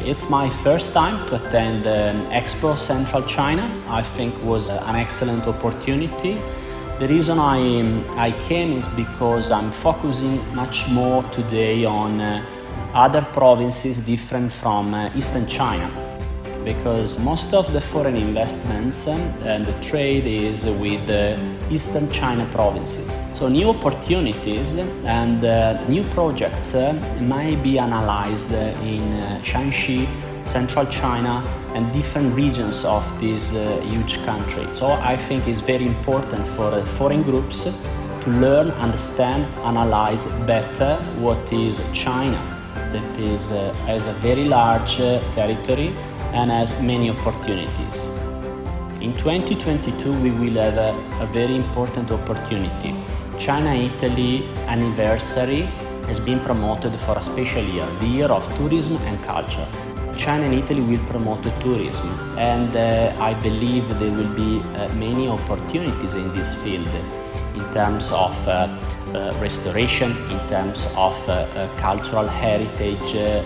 It's my first time to attend Expo Central China. I think was an excellent opportunity. The reason I came is because I'm focusing much more today on other provinces different from Eastern China, because most of the foreign investments and the trade is with the Eastern China provinces. So new opportunities and new projects might be analyzed in Shanxi, Central China, and different regions of this huge country. So I think it's very important for foreign groups to learn, understand, analyze better what is China, that is has a very large territory and has many opportunities. In 2022 we will have a very important opportunity. China-Italy anniversary has been promoted for a special year, the year of tourism and culture. China and Italy will promote tourism, and I believe there will be many opportunities in this field in terms of restoration, in terms of cultural heritage.